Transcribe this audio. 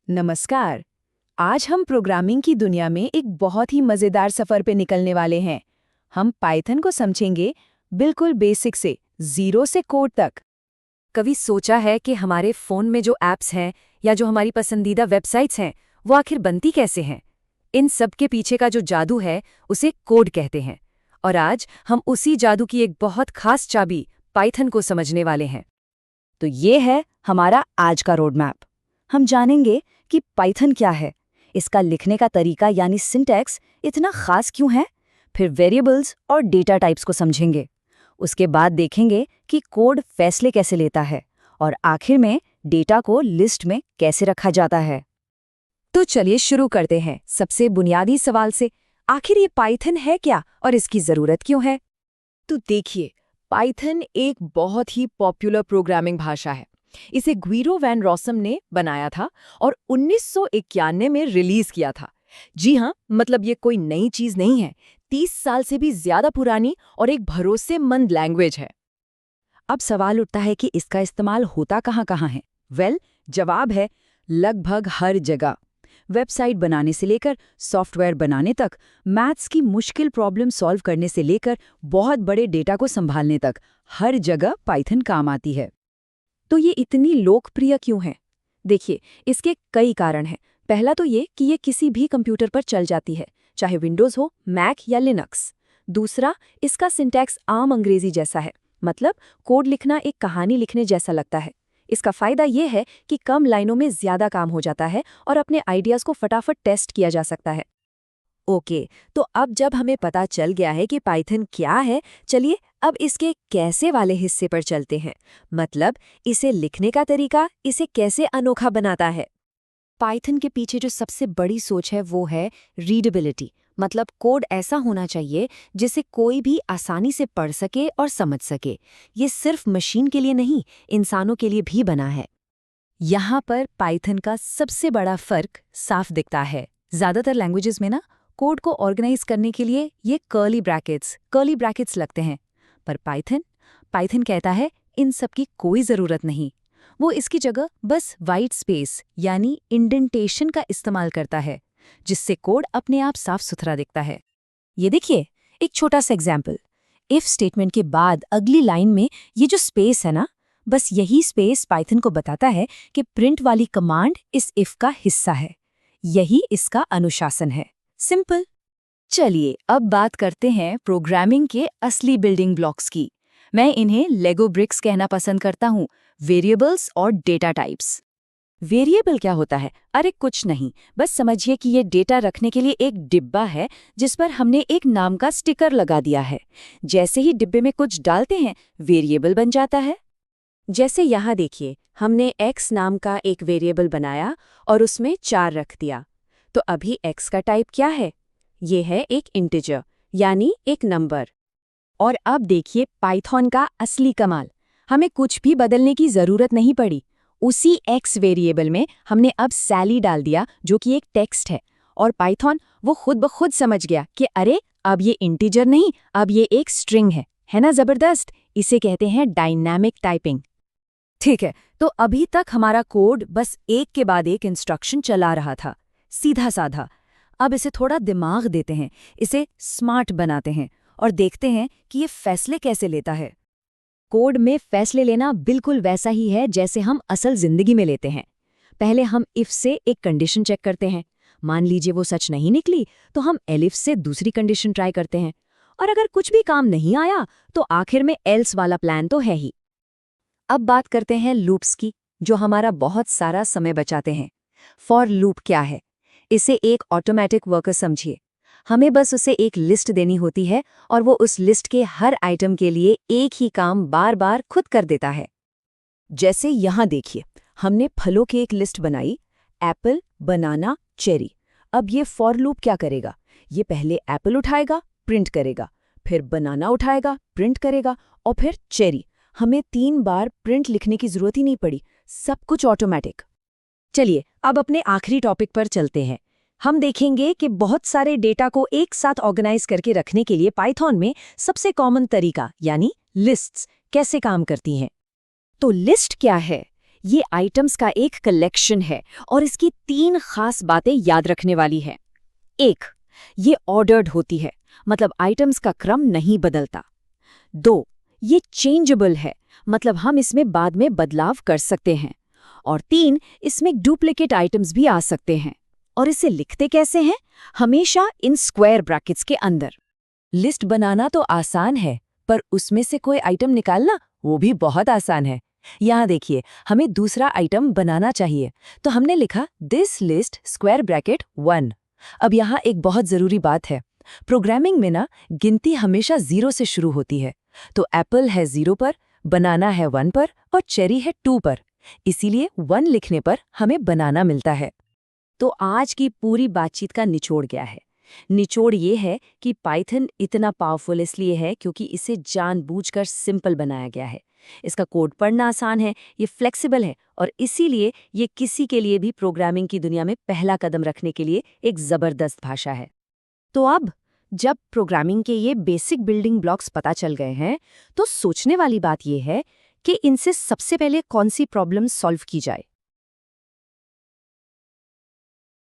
नमस्कार। आज हम प्रोग्रामिंग की दुनिया में एक बहुत ही मज़ेदार सफ़र पे निकलने वाले हैं। हम पाइथन को समझेंगे, बिल्कुल बेसिक से, ज़ीरो से कोड तक। कभी सोचा है कि हमारे फ़ोन में जो ऐप्स हैं या जो हमारी पसंदीदा वेबसाइट्स हैं, वो आखिर बनती कैसे हैं? इन सब के पीछे का जो जादू है, उसे कोड कहते हैं। और आज हम उसी जादू की एक बहुत खास चाबी, पाइथन को समझने वाले हैं। तो ये है हमारा आज का रोड मैप। हम जानेंगे कि पाइथन क्या है, इसका लिखने का तरीका यानी सिंटैक्स इतना खास क्यों है, फिर वेरिएबल्स और डेटा टाइप्स को समझेंगे। उसके बाद देखेंगे कि कोड फैसले कैसे लेता है और आखिर में डेटा को लिस्ट में कैसे रखा जाता है। तो चलिए शुरू करते हैं सबसे बुनियादी सवाल से। आखिर ये पाइथन है क्या और इसकी ज़रूरत क्यों है? तो देखिए, पाइथन एक बहुत ही पॉपुलर प्रोग्रामिंग भाषा है। इसे ग्वीरो वैन रॉसम ने बनाया था और 1991 में रिलीज किया था। जी हाँ, मतलब ये कोई नई चीज नहीं है। 30 साल से भी ज्यादा पुरानी और एक भरोसेमंद लैंग्वेज है। अब सवाल उठता है कि इसका इस्तेमाल होता कहाँ है। जवाब है लगभग हर जगह। वेबसाइट बनाने से लेकर सॉफ्टवेयर बनाने तक, मैथ्स की मुश्किल प्रॉब्लम सॉल्व करने से लेकर बहुत बड़े डेटा को संभालने तक, हर जगह पाइथन काम आती है। तो ये इतनी लोकप्रिय क्यों है? देखिए, इसके कई कारण हैं। पहला तो ये कि ये किसी भी कंप्यूटर पर चल जाती है, चाहे विंडोज़ हो, मैक या लिनक्स। दूसरा, इसका सिंटैक्स आम अंग्रेजी जैसा है, मतलब कोड लिखना एक कहानी लिखने जैसा लगता है। इसका फ़ायदा ये है कि कम लाइनों में ज़्यादा काम हो जाता है और अपने आइडियाज़ को फटाफट टेस्ट किया जा सकता है। ओके, तो अब जब हमें पता चल गया है कि पाइथन क्या है, चलिए अब इसके कैसे वाले हिस्से पर चलते हैं। मतलब इसे लिखने का तरीका इसे कैसे अनोखा बनाता है। पाइथन के पीछे जो सबसे बड़ी सोच है वो है रीडेबिलिटी। मतलब कोड ऐसा होना चाहिए जिसे कोई भी आसानी से पढ़ सके और समझ सके। ये सिर्फ मशीन के लिए नहीं, इंसानों के लिए भी बना है। यहाँ पर पाइथन का सबसे बड़ा फर्क साफ दिखता है। ज़्यादातर लैंग्वेजेस में ना कोड को ऑर्गेनाइज करने के लिए ये कर्ली ब्रैकेट्स लगते हैं, पर पाइथन कहता है इन सब की कोई ज़रूरत नहीं। वो इसकी जगह बस वाइट स्पेस यानी इंडेंटेशन का इस्तेमाल करता है, जिससे कोड अपने आप साफ सुथरा दिखता है। ये देखिए, एक छोटा सा एग्जाम्पल। इफ स्टेटमेंट के बाद अगली लाइन में ये जो स्पेस है ना, बस यही स्पेस पाइथन को बताता है कि प्रिंट वाली कमांड इस इफ का हिस्सा है। यही इसका अनुशासन है। सिंपल। चलिए अब बात करते हैं प्रोग्रामिंग के असली बिल्डिंग ब्लॉक्स की। मैं इन्हें लेगो ब्रिक्स कहना पसंद करता हूँ, वेरिएबल्स और डेटा टाइप्स। वेरिएबल क्या होता है? अरे कुछ नहीं, बस समझिए कि ये डेटा रखने के लिए एक डिब्बा है जिस पर हमने एक नाम का स्टिकर लगा दिया है। जैसे ही डिब्बे में कुछ डालते हैं, वेरिएबल बन जाता है। जैसे यहाँ देखिए, हमने x नाम का एक वेरिएबल बनाया और उसमें 4 रख दिया। तो अभी x का टाइप क्या है? ये है एक इंटिजर, यानी एक नंबर। और अब देखिए पाइथन का असली कमाल। हमें कुछ भी बदलने की ज़रूरत नहीं पड़ी। उसी x वेरिएबल में हमने अब सैली डाल दिया, जो कि एक टेक्स्ट है, और पाइथन वो खुद ब खुद समझ गया कि अरे अब ये इंटिजर नहीं, अब ये एक स्ट्रिंग है ना ज़बरदस्त? इसे कहते हैं डायनामिक टाइपिंग। ठीक है, तो अभी तक हमारा कोड बस एक के बाद एक इंस्ट्रक्शन चला रहा था, सीधा साधा। अब इसे थोड़ा दिमाग देते हैं, इसे स्मार्ट बनाते हैं और देखते हैं कि ये फैसले कैसे लेता है। कोड में फैसले लेना बिल्कुल वैसा ही है जैसे हम असल जिंदगी में लेते हैं। पहले हम इफ से एक कंडीशन चेक करते हैं। मान लीजिए वो सच नहीं निकली, तो हम एलिफ से दूसरी कंडीशन ट्राई करते हैं। और अगर कुछ भी काम नहीं आया, तो आखिर में एल्स वाला प्लान तो है ही। अब बात करते हैं लूप्स की, जो हमारा बहुत सारा समय बचाते हैं। फॉर लूप क्या है? इसे एक ऑटोमेटिक वर्कर समझिए। हमें बस उसे एक लिस्ट देनी होती है और वो उस लिस्ट के हर आइटम के लिए एक ही काम बार बार खुद कर देता है। जैसे यहाँ देखिए, हमने फलों की एक लिस्ट बनाई, एप्पल, बनाना, चेरी। अब ये फॉर लूप क्या करेगा? ये पहले एप्पल उठाएगा, प्रिंट करेगा, फिर बनाना उठाएगा, प्रिंट करेगा, और फिर चेरी। हमें 3 बार प्रिंट लिखने की जरूरत ही नहीं पड़ी, सब कुछ ऑटोमेटिक। चलिए अब अपने आखिरी टॉपिक पर चलते हैं। हम देखेंगे कि बहुत सारे डेटा को एक साथ ऑर्गेनाइज करके रखने के लिए पाइथन में सबसे कॉमन तरीका यानी लिस्ट्स कैसे काम करती हैं। तो लिस्ट क्या है? ये आइटम्स का एक कलेक्शन है और इसकी 3 खास बातें याद रखने वाली है। 1. ये ऑर्डर्ड होती है, मतलब आइटम्स का क्रम नहीं बदलता। 2. ये चेंजेबल है, मतलब हम इसमें बाद में बदलाव कर सकते हैं। और 3. इसमें डुप्लीकेट आइटम्स भी आ सकते हैं। और इसे लिखते कैसे हैं? हमेशा इन स्क्वायर ब्रैकेट्स के अंदर। लिस्ट बनाना तो आसान है, पर उसमें से कोई आइटम निकालना वो भी बहुत आसान है। यहाँ देखिए, हमें दूसरा आइटम बनाना चाहिए, तो हमने लिखा दिस लिस्ट स्क्वायर ब्रैकेट 1। अब यहाँ एक बहुत ज़रूरी बात है, प्रोग्रामिंग में ना गिनती हमेशा 0 से शुरू होती है। तो एप्पल है 0 पर, बनाना है 1 पर और चेरी है 2 पर। इसीलिए 1 लिखने पर हमें बनाना मिलता है। तो आज की पूरी बातचीत का निचोड़ क्या है? निचोड़ ये है कि पाइथन इतना पावरफुल इसलिए है क्योंकि इसे जानबूझकर सिंपल बनाया गया है। इसका कोड पढ़ना आसान है, ये फ्लेक्सिबल है और इसीलिए ये किसी के लिए भी प्रोग्रामिंग की दुनिया में पहला कदम रखने के लिए एक ज़बरदस्त भाषा है। तो अब जब प्रोग्रामिंग के ये बेसिक बिल्डिंग ब्लॉक्स पता चल गए हैं, तो सोचने वाली बात ये है कि इनसे सबसे पहले कौन सी प्रॉब्लम सॉल्व की जाए।